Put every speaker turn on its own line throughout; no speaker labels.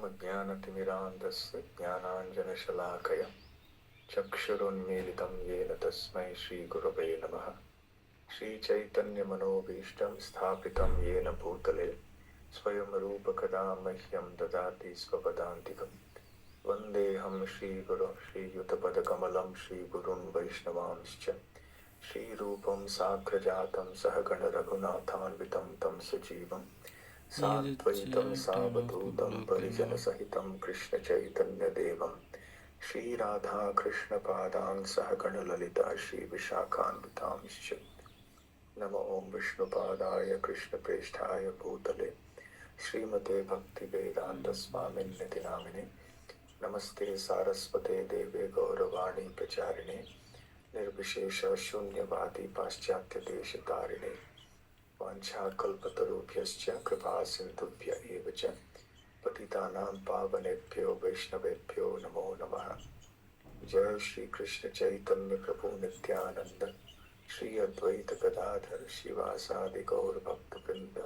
ॐ ज्ञानतिमिरान्धस्य ज्ञानाञ्जनशलाकया चक्षुरुन्मीलितं येन तस्मै श्रीगुरवे नमः। श्रीचैतन्यमनोभीष्टं स्थापितं येन भूतले स्वयं रूपकदा मह्यं ददाति स्वपदान्तिकं। वन्देऽहं श्रीगुरुं श्रीयुतपदकमलं श्रीगुरुं वैष्णवांश्च श्रीरूपं साग्रजातं सहगण रघुनाथान्वितं तं सजीवं साद्वैतं सावधूतं परिजनसहितं कृष्णचैतन्यदेवं श्रीराधा कृष्णपादां सहगण ललिता श्रीविशाखान्वितांश्च। नमो ॐ विष्णुपादाय कृष्णप्रेष्ठाय भूतले श्रीमते भक्तिवेदान्तस्वामिन्निति नामिने नमस्ते सारस्वते देवे गौरवाणी प्रचारिणे निर्विशेष शून्यवादी पाश्चात्यदेशतारिणे वाञ्छाकल्पतरुभ्यश्च कृपा सिन्धुभ्य एव च पतितानां पावनेभ्यो वैष्णवेभ्यो नमो नमः। जय श्री कृष्ण चैतन्य प्रभु नित्यानंद श्री अद्वैत गदाधर शिवासादि गौर भक्तवृंद।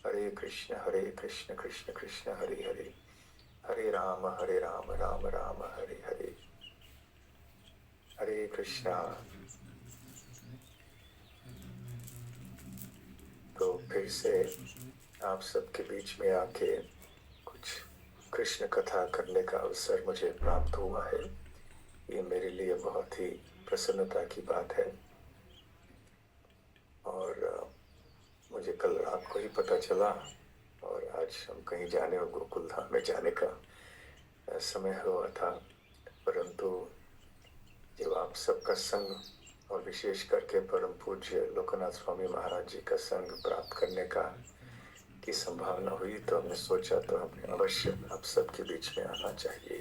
हरे कृष्ण कृष्ण कृष्ण हरे हरे, हरे राम राम राम हरे हरे। हरे कृष्णा। तो फिर से आप सबके बीच में आके कुछ कृष्ण कथा करने का अवसर मुझे प्राप्त हुआ है। ये मेरे लिए बहुत ही प्रसन्नता की बात है। और मुझे कल रात को ही पता चला और आज हम कहीं जाने और गोकुल धाम में जाने का समय हुआ था, परंतु जब आप सबका संग और विशेष करके परम पूज्य लोकनाथ स्वामी महाराज जी का संग प्राप्त करने की संभावना हुई तो हमने सोचा तो हमें अवश्य आप सबके बीच में आना चाहिए।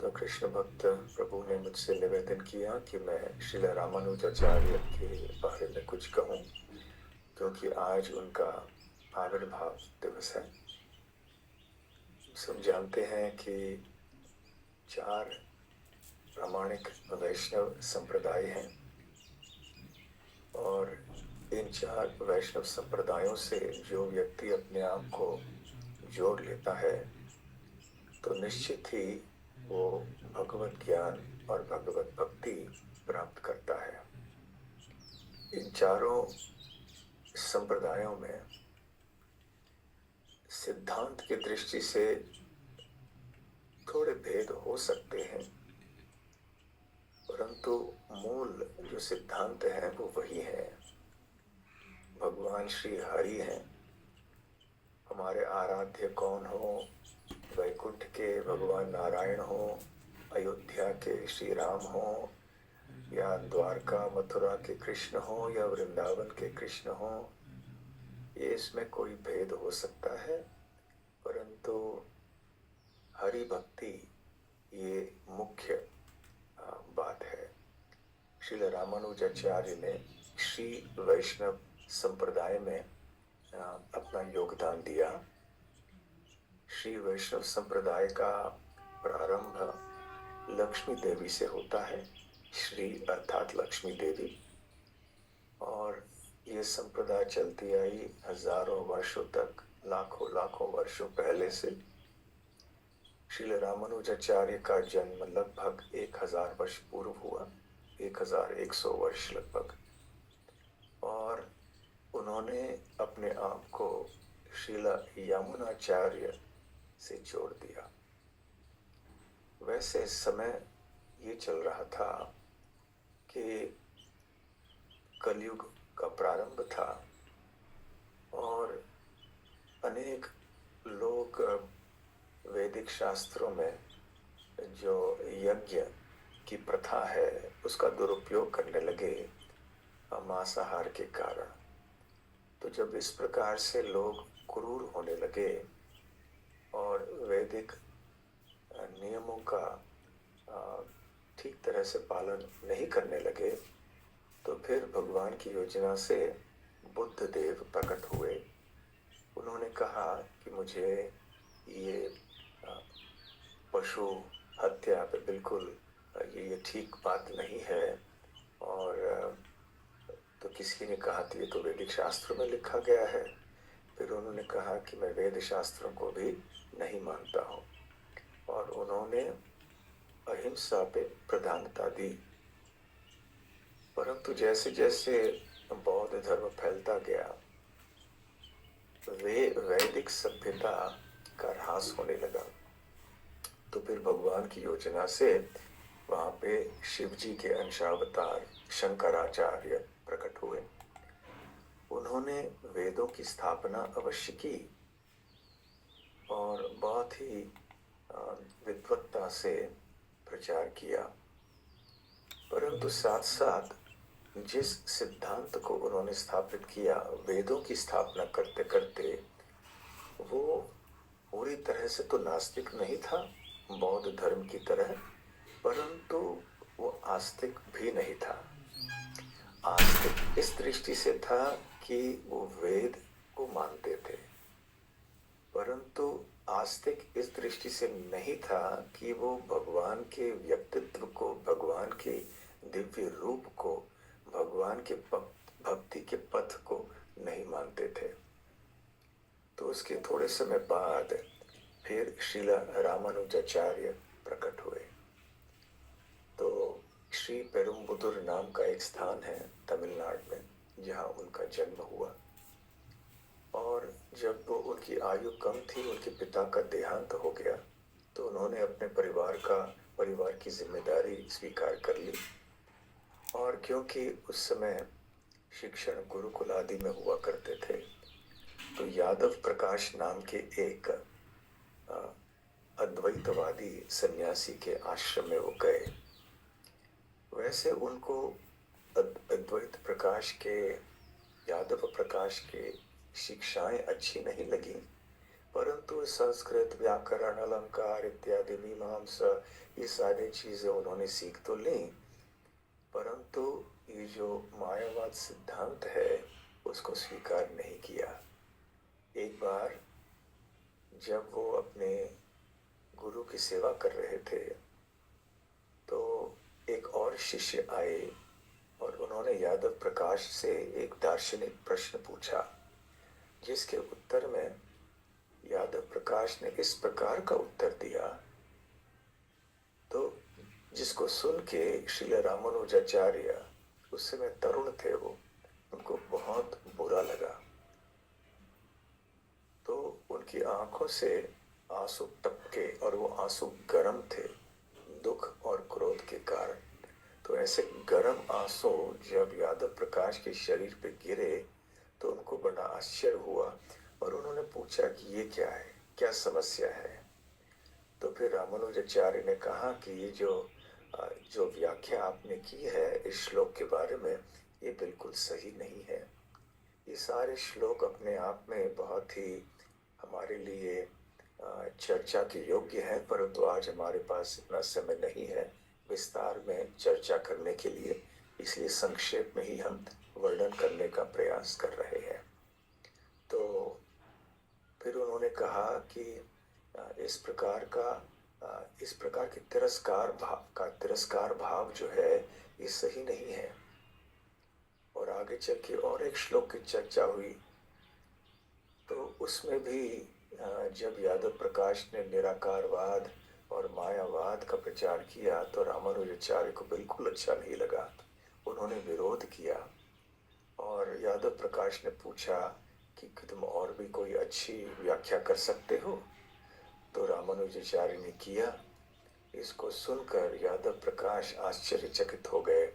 तो कृष्ण भक्त प्रभु ने मुझसे निवेदन किया कि मैं श्रील रामानुजाचार्य के बारे में कुछ कहूँ, क्योंकि आज उनका आविर्भाव दिवस है। सब जानते हैं कि 4 प्रामाणिक वैष्णव संप्रदाय हैं और इन 4 वैष्णव संप्रदायों से जो व्यक्ति अपने आप को जोड़ लेता है तो निश्चित ही वो भगवत ज्ञान और भगवत भक्ति प्राप्त करता है। इन चारों संप्रदायों में सिद्धांत की दृष्टि से थोड़े भेद हो सकते हैं, परंतु मूल जो सिद्धांत है वो वही है। भगवान श्री हरि हैं। हमारे आराध्य कौन हो, वैकुंठ के भगवान नारायण हो, अयोध्या के श्री राम हो, या द्वारका मथुरा के कृष्ण हो, या वृंदावन के कृष्ण हो, ये इसमें कोई भेद हो सकता है, परंतु हरि भक्ति ये मुख्य बात है। श्रील रामानुजाचार्य ने श्री वैष्णव संप्रदाय में अपना योगदान दिया। श्री वैष्णव संप्रदाय का प्रारंभ लक्ष्मी देवी से होता है, श्री अर्थात लक्ष्मी देवी, और ये संप्रदाय चलती आई हजारों वर्षों तक, लाखों वर्षों पहले से। श्रील रामानुजाचार्य का जन्म लगभग 1000 वर्ष पूर्व हुआ, 1100 वर्ष लगभग, और उन्होंने अपने आप को श्रील यमुनाचार्य से जोड़ दिया। वैसे समय ये चल रहा था कि कलयुग का प्रारंभ था और अनेक लोग वैदिक शास्त्रों में जो यज्ञ की प्रथा है उसका दुरुपयोग करने लगे मांसाहार के कारण। तो जब इस प्रकार से लोग क्रूर होने लगे और वैदिक नियमों का ठीक तरह से पालन नहीं करने लगे, तो फिर भगवान की योजना से बुद्ध देव प्रकट हुए। उन्होंने कहा कि मुझे ये पशु हत्या पे बिल्कुल ये ठीक बात नहीं है। और तो किसी ने कहा कि ये तो वैदिक शास्त्र में लिखा गया है फिर उन्होंने कहा कि मैं वेद शास्त्रों को भी नहीं मानता हूँ, और उन्होंने अहिंसा पे प्रधानता दी। परंतु जैसे जैसे बौद्ध धर्म फैलता गया, वे वैदिक सभ्यता का ह्रास होने लगा। तो फिर भगवान की योजना से वहां पे शिव जी के अंशावतार शंकराचार्य प्रकट हुए। उन्होंने वेदों की स्थापना अवश्य की और बहुत ही विद्वत्ता से प्रचार किया, परंतु साथ साथ जिस सिद्धांत को उन्होंने स्थापित किया वेदों की स्थापना करते करते, वो पूरी तरह से तो नास्तिक नहीं था बौद्ध धर्म की तरह, परंतु वो आस्तिक भी नहीं था। आस्तिक इस दृष्टि से था कि वो वेद को मानते थे, परंतु आस्तिक इस दृष्टि से नहीं था कि वो भगवान के व्यक्तित्व को, भगवान के दिव्य रूप को, भगवान के भक्ति के पथ को नहीं मानते थे। तो उसके थोड़े समय बाद फिर श्रीला रामानुजाचार्य प्रकट हुए। तो श्री पेरुम्बुदुर नाम का एक स्थान है तमिलनाडु में, जहाँ उनका जन्म हुआ। और जब वो उनकी आयु कम थी, उनके पिता का देहांत हो गया, तो उन्होंने अपने परिवार की जिम्मेदारी स्वीकार कर ली। और क्योंकि उस समय शिक्षण गुरुकुल आदि में हुआ करते थे, तो यादव प्रकाश नाम के एक अद्वैतवादी सन्यासी के आश्रम में वो गए। वैसे उनको अद्वैत प्रकाश के, यादव प्रकाश के शिक्षाएं अच्छी नहीं लगी, परंतु संस्कृत, व्याकरण, अलंकार इत्यादि, मीमांसा, ये सारी चीजें उन्होंने सीख तो ली, परंतु ये जो मायावाद सिद्धांत है उसको स्वीकार नहीं किया। एक बार जब वो अपने गुरु की सेवा कर रहे थे, तो एक और शिष्य आए और उन्होंने यादव प्रकाश से एक दार्शनिक प्रश्न पूछा, जिसके उत्तर में यादव प्रकाश ने इस प्रकार का उत्तर दिया, तो जिसको सुन के श्री रामानुजाचार्य, उस समय तरुण थे वो, उनको बहुत बुरा लगा। तो उनकी आंखों से आंसू टपके, और वो आंसू गर्म थे दुख और क्रोध के कारण। तो ऐसे गर्म आंसू जब यादव प्रकाश के शरीर पे गिरे, तो उनको बड़ा आश्चर्य हुआ और उन्होंने पूछा कि ये क्या है, क्या समस्या है। तो फिर रामानुजाचार्य ने कहा कि ये जो व्याख्या आपने की है इस श्लोक के बारे में, ये बिल्कुल सही नहीं है। ये सारे श्लोक अपने आप में बहुत ही हमारे लिए चर्चा के योग्य है, परंतु आज हमारे पास इतना समय नहीं है विस्तार में चर्चा करने के लिए, इसलिए संक्षेप में ही हम वर्णन करने का प्रयास कर रहे हैं। तो फिर उन्होंने कहा कि इस प्रकार की तिरस्कार भाव जो है ये सही नहीं है। और आगे चल के और एक श्लोक की चर्चा हुई, तो उसमें भी जब यादव प्रकाश ने निराकारवाद और मायावाद का प्रचार किया, तो रामानुजाचार्य को बिल्कुल अच्छा नहीं लगा। उन्होंने विरोध किया और यादव प्रकाश ने पूछा कि तुम और भी कोई अच्छी व्याख्या कर सकते हो। तो रामानुजाचार्य ने किया। इसको सुनकर यादव प्रकाश आश्चर्यचकित हो गए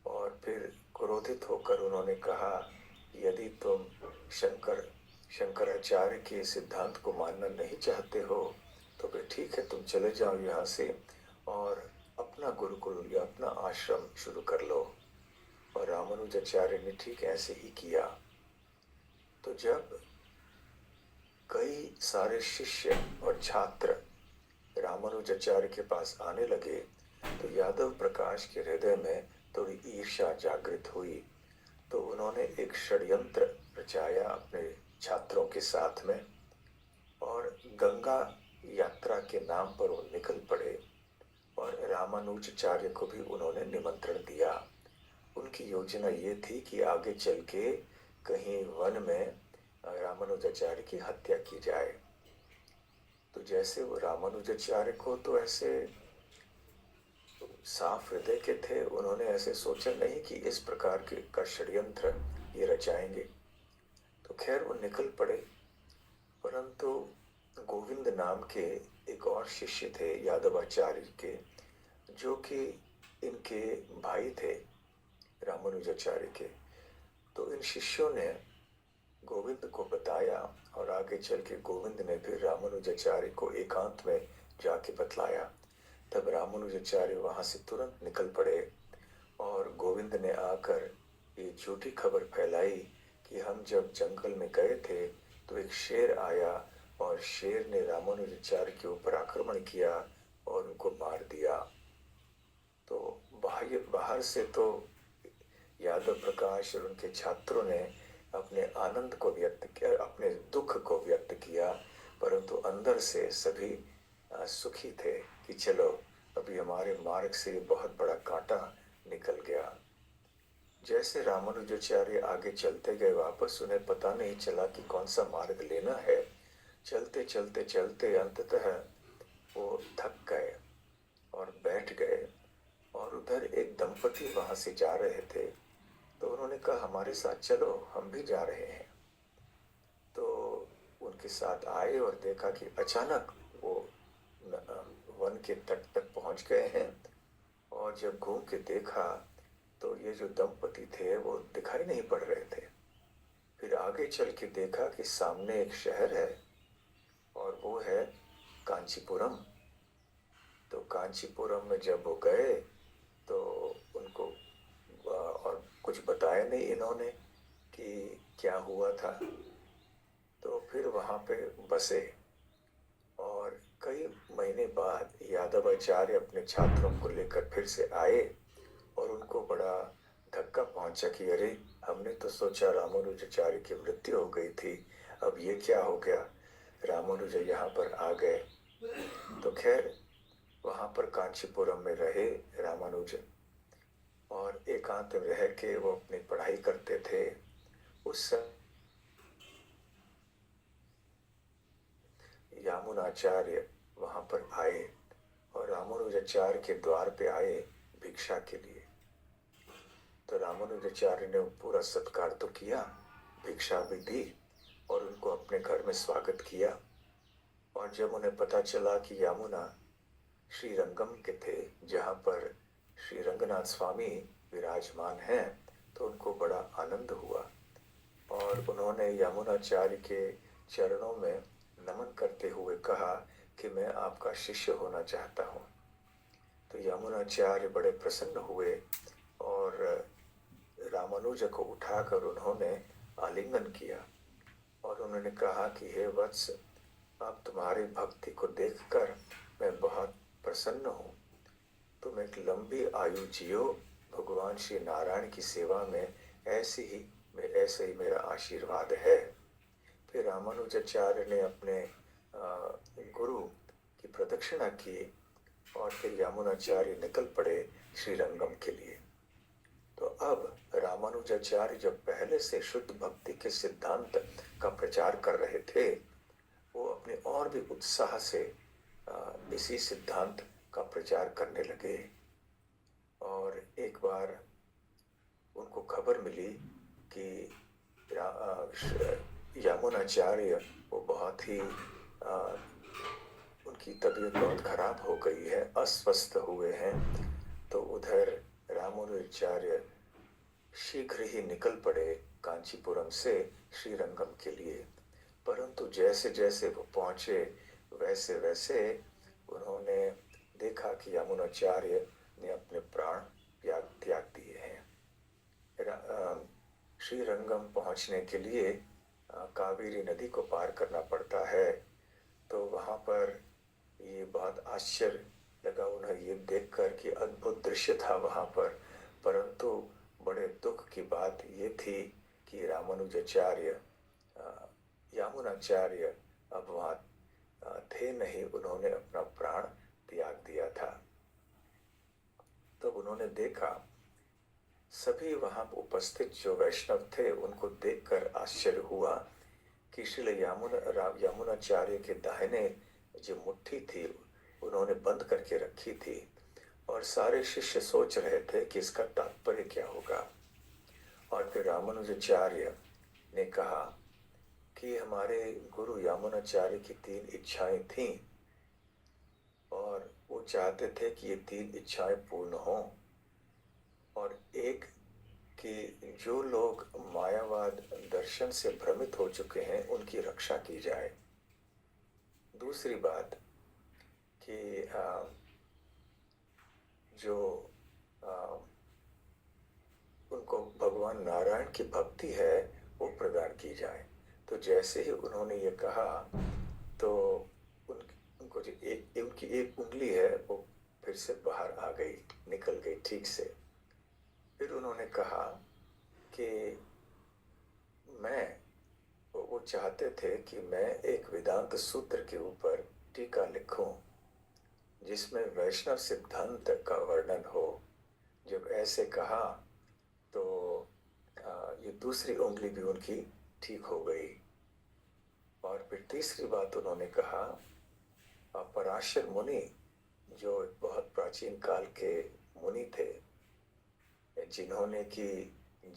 और फिर क्रोधित होकर उन्होंने कहा, यदि तुम शंकराचार्य के सिद्धांत को मानना नहीं चाहते हो तो फिर ठीक है, तुम चले जाओ यहाँ से और अपना गुरुकुल या अपना आश्रम शुरू कर लो। और रामानुजाचार्य ने ठीक ऐसे ही किया। तो जब कई सारे शिष्य और छात्र रामानुजाचार्य के पास आने लगे, तो यादव प्रकाश के हृदय में थोड़ी ईर्ष्या जागृत हुई। तो उन्होंने एक षड्यंत्र रचाया अपने छात्रों के साथ में, और गंगा यात्रा के नाम पर वो निकल पड़े और रामानुजाचार्य को भी उन्होंने निमंत्रण दिया। उनकी योजना ये थी कि आगे चल के कहीं वन में रामानुजाचार्य की हत्या की जाए। तो जैसे वो रामानुजाचार्य को तो ऐसे साफ हृदय के थे, उन्होंने ऐसे सोचा नहीं कि इस प्रकार के का षड्यंत्र ये रचाएंगे। तो खैर वो निकल पड़े, परंतु गोविंद नाम के एक और शिष्य थे यादवाचार्य के, जो कि इनके भाई थे रामानुजाचार्य के। तो इन शिष्यों ने गोविंद को बताया और आगे चल के गोविंद ने फिर रामानुजाचार्य को एकांत में जाके बतलाया। तब रामानुजाचार्य वहां से तुरंत निकल पड़े और गोविंद ने आकर ये झूठी खबर फैलाई कि हम जब जंगल में गए थे तो एक शेर आया और शेर ने रामानुजाचार्य के ऊपर आक्रमण किया और उनको मार दिया। तो बाहर से तो यादव प्रकाश और उनके छात्रों ने अपने आनंद को व्यक्त किया, अपने दुख को व्यक्त किया, परंतु अंदर से सभी सुखी थे कि चलो अभी हमारे मार्ग से बहुत बड़ा कांटा निकल गया। जैसे रामानुजाचार्य आगे चलते गए वापस, उन्हें पता नहीं चला कि कौन सा मार्ग लेना है। चलते चलते चलते अंततः वो थक गए और बैठ गए, और उधर एक दंपति वहां से जा रहे थे। तो उन्होंने कहा हमारे साथ चलो, हम भी जा रहे हैं। तो उनके साथ आए और देखा कि अचानक वो वन के तट तक पहुंच गए हैं, और जब घूम के देखा तो ये जो दंपति थे वो दिखाई नहीं पड़ रहे थे। फिर आगे चल के देखा कि सामने एक शहर है और वो है कांचीपुरम। तो कांचीपुरम में जब वो गए तो उनको और कुछ बताया नहीं इन्होंने कि क्या हुआ था। तो फिर वहाँ पे बसे, और कई महीने बाद यादवाचार्य अपने छात्रों को लेकर फिर से आए, और उनको बड़ा धक्का पहुंचा कि अरे हमने तो सोचा रामानुजाचार्य की मृत्यु हो गई थी, अब ये क्या हो गया, रामानुज यहाँ पर आ गए। तो खैर वहाँ पर कांचीपुरम में रहे रामानुज, और एकांत में रह के वो अपनी पढ़ाई करते थे। उस यामुनाचार्य वहां पर आए और रामानुजाचार्य के द्वार पे आए भिक्षा के लिए। तो रामानुजाचार्य ने पूरा सत्कार तो किया, भिक्षा भी दी और उनको अपने घर में स्वागत किया। और जब उन्हें पता चला कि यामुना श्रीरंगम के थे, जहाँ पर श्री रंगनाथ स्वामी विराजमान हैं, तो उनको बड़ा आनंद हुआ, और उन्होंने यमुनाचार्य के चरणों में नमन करते हुए कहा कि मैं आपका शिष्य होना चाहता हूँ। तो यमुनाचार्य बड़े प्रसन्न हुए और रामानुज को उठाकर उन्होंने आलिंगन किया, और उन्होंने कहा कि हे वत्स, अब तुम्हारी भक्ति को देखकर मैं बहुत प्रसन्न हूँ। तुम एक लंबी आयु जियो, भगवान श्री नारायण की सेवा में ऐसे ही मेरा आशीर्वाद है। फिर रामानुजाचार्य ने अपने गुरु की प्रदक्षिणा की, और फिर यमुनाचार्य निकल पड़े श्रीरंगम के लिए। तो अब रामानुजाचार्य जब पहले से शुद्ध भक्ति के सिद्धांत का प्रचार कर रहे थे, वो अपने और भी उत्साह से इसी सिद्धांत का प्रचार करने लगे। और एक बार उनको खबर मिली कि यमुनाचार्य वो बहुत ही उनकी तबीयत बहुत खराब हो गई है, अस्वस्थ हुए हैं। तो उधर रामानुजाचार्य शीघ्र ही निकल पड़े कांचीपुरम से श्रीरंगम के लिए। परंतु जैसे जैसे वो पहुंचे वैसे वैसे उन्होंने देखा कि यमुनाचार्य ने अपने प्राण त्याग दिए हैं। श्रीरंगम पहुंचने के लिए कावेरी नदी को पार करना पड़ता है। तो वहां पर ये बहुत आश्चर्य लगा उन्हें ये देखकर कि अद्भुत दृश्य था वहां पर। परंतु बड़े दुख की बात ये थी कि रामानुजाचार्य यमुनाचार्य अब वहां थे नहीं, उन्होंने अपना प्राण त्याग दिया था। तब उन्होंने देखा, सभी वहां उपस्थित जो वैष्णव थे उनको देखकर आश्चर्य हुआ कि श्रील यमुनाचार्य के दाहिने जो मुट्ठी थी उन्होंने बंद करके रखी थी और सारे शिष्य सोच रहे थे कि इसका तात्पर्य क्या होगा। और फिर रामानुजाचार्य ने कहा कि हमारे गुरु यमुनाचार्य की 3 इच्छाएं थीं और वो चाहते थे कि ये 3 इच्छाएं पूर्ण हों। और एक कि जो लोग मायावाद दर्शन से भ्रमित हो चुके हैं उनकी रक्षा की जाए। दूसरी बात कि जो उनको भगवान नारायण की भक्ति है वो प्रदान की जाए। तो जैसे ही उन्होंने ये कहा तो उनको जो उनकी एक उंगली है वो फिर से बाहर आ गई, निकल गई ठीक से। फिर उन्होंने कहा कि वो चाहते थे कि मैं एक वेदांत सूत्र के ऊपर टीका लिखूं जिसमें वैष्णव सिद्धांत का वर्णन हो। जब ऐसे कहा तो ये दूसरी उंगली भी उनकी ठीक हो गई। और फिर तीसरी बात उन्होंने कहा, पराशर मुनि जो बहुत प्राचीन काल के मुनि थे जिन्होंने कि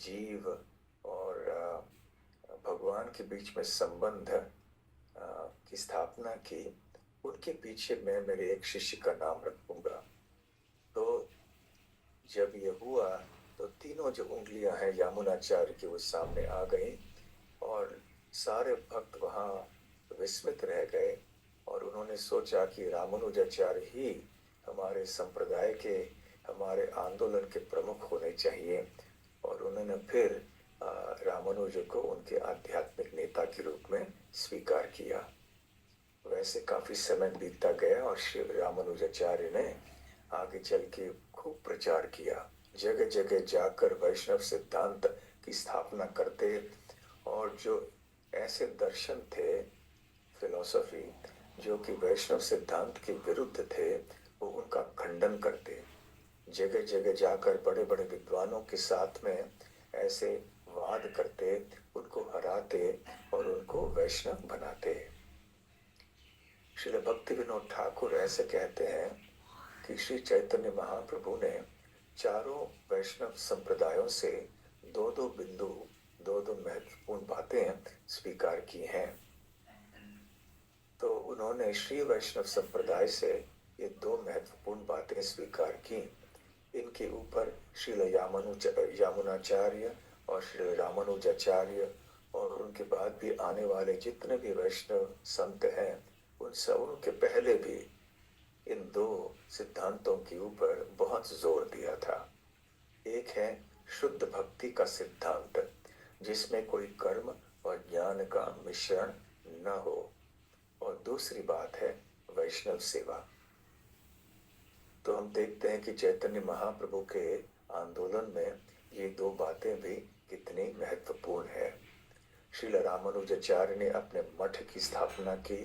जीव और भगवान के बीच में संबंध की स्थापना की, उनके पीछे मैं मेरे एक शिष्य का नाम रखूंगा। तो जब ये हुआ तो तीनों जो उंगलियां हैं यमुनाचार्य की वो सामने आ गई और सारे भक्त वहां विस्मित रह गए और उन्होंने सोचा कि रामानुजाचार्य ही हमारे संप्रदाय के, हमारे आंदोलन के प्रमुख होने चाहिए। और उन्होंने फिर रामानुज को उनके आध्यात्मिक नेता के रूप में स्वीकार किया। वैसे काफी समय बीतता गया और श्री रामानुजाचार्य ने आगे चल के खूब प्रचार किया, जगह जगह जाकर वैष्णव सिद्धांत की स्थापना करते और जो ऐसे दर्शन थे, फिलॉसफी जो कि वैष्णव सिद्धांत के विरुद्ध थे, वो उनका खंडन करते। जगह जगह जाकर बड़े बड़े विद्वानों के साथ में ऐसे वाद करते, उनको हराते और उनको वैष्णव बनाते। श्रील भक्ति विनोद ठाकुर ऐसे कहते हैं कि श्री चैतन्य महाप्रभु ने चारों वैष्णव संप्रदायों से दो दो बिंदु, दो दो महत्वपूर्ण बातें स्वीकार की हैं। तो उन्होंने श्री वैष्णव संप्रदाय से ये 2 महत्वपूर्ण बातें स्वीकार की। इनके ऊपर श्रील यमुनाचार्य और श्री रामानुजाचार्य और उनके बाद भी आने वाले जितने भी वैष्णव संत हैं उन सब के पहले भी इन 2 सिद्धांतों के ऊपर बहुत जोर दिया था। एक है शुद्ध भक्ति का सिद्धांत जिसमें कोई कर्म और ज्ञान का मिश्रण न हो, और दूसरी बात है वैष्णव सेवा। तो हम देखते हैं कि चैतन्य महाप्रभु के आंदोलन में ये 2 बातें भी कितनी महत्वपूर्ण है। श्रील रामानुजाचार्य ने अपने मठ की स्थापना की,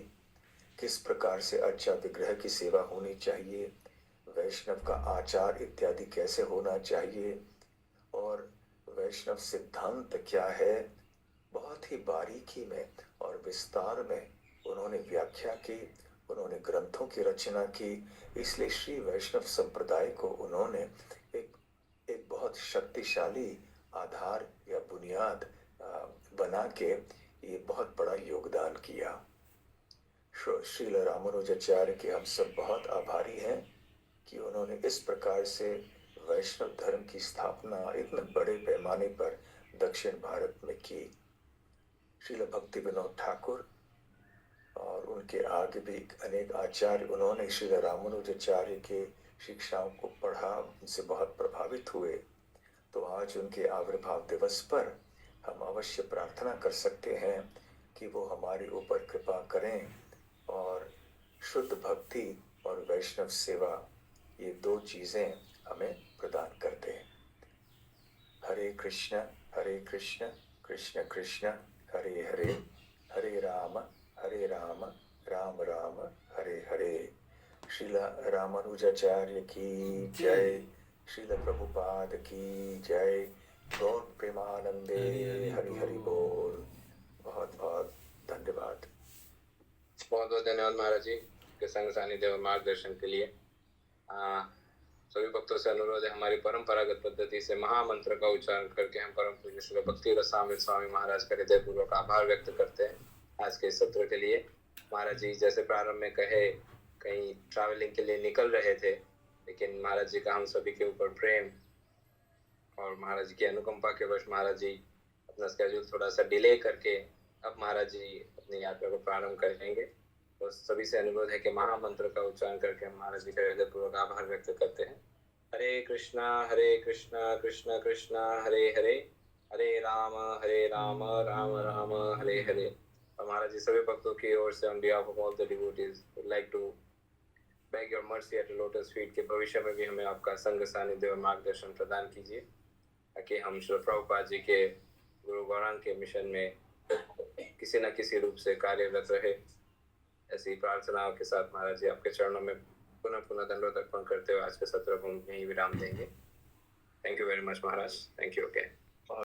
किस प्रकार से अच्छा विग्रह की सेवा होनी चाहिए, वैष्णव का आचार इत्यादि कैसे होना चाहिए और वैष्णव सिद्धांत क्या है, बहुत ही बारीकी में और विस्तार में उन्होंने व्याख्या की, उन्होंने ग्रंथों की रचना की। इसलिए श्री वैष्णव संप्रदाय को उन्होंने एक बहुत शक्तिशाली आधार या बुनियाद बना के ये बहुत बड़ा योगदान किया। श्रील रामानुजाचार्य के हम सब बहुत आभारी हैं कि उन्होंने इस प्रकार से वैष्णव धर्म की स्थापना इतने बड़े पैमाने पर दक्षिण भारत में की। श्रील भक्ति विनोद ठाकुर और उनके आगे भी अनेक आचार्य, उन्होंने श्री रामानुजाचार्य के शिक्षाओं को पढ़ा, उनसे बहुत प्रभावित हुए। तो आज उनके आविर्भाव दिवस पर हम अवश्य प्रार्थना कर सकते हैं कि वो हमारे ऊपर कृपा करें और शुद्ध भक्ति और वैष्णव सेवा ये 2 चीजें हमें प्रदान कर दें। हरे कृष्ण कृष्ण कृष्ण हरे हरे, हरे राम राम राम हरे हरे। श्रील रामानुजाचार्य की जय, श्रील प्रभुपाद की जय। गौर प्रेमानंदे हरि हरि बोल। बहुत बहुत धन्यवाद।
बहुत बहुत धन्यवाद महाराज जी के संग सानिध्य और मार्गदर्शन के लिए। सभी भक्तों से अनुरोध है, हमारी परंपरागत पद्धति से महामंत्र का उच्चारण करके हम परम पूज्य श्री भक्ति रसामृत स्वामी महाराज का हृदयपूर्वक आभार व्यक्त करते हैं आज के इस सत्र के लिए। महाराज जी जैसे प्रारंभ में कहे, कहीं ट्रैवलिंग के लिए निकल रहे थे, लेकिन महाराज जी का हम सभी के ऊपर प्रेम और महाराज जी की अनुकंपा के वश महाराज जी अपना स्केड्यूल थोड़ा सा डिले करके अब महाराज जी अपनी यात्रा को प्रारंभ करेंगे। तो सभी से अनुरोध है कि महामंत्र का उच्चारण करके हम महाराज जी का हृदयपूर्वक आभार व्यक्त करते हैं। हरे कृष्णा कृष्ण कृष्ण हरे हरे, हरे राम राम राम हरे हरे। और महाराज जी सभी भक्तों की ओर से on behalf of all the devotees would like to beg your mercy at lotus feet के भविष्य में भी हमें आपका संग सानिध्य और मार्गदर्शन प्रदान कीजिए, ताकि हम श्री प्रभुपाद जी के गुरु गौरांग के मिशन में किसी न किसी रूप से कार्यरत रहे। ऐसी प्रार्थनाओं के साथ महाराज जी आपके चरणों में पुनः पुनः दंडवत अर्पण करते हुए आज के सत्र को यहीं विराम देंगे। Thank you very much Maharaj. Thank you. Okay.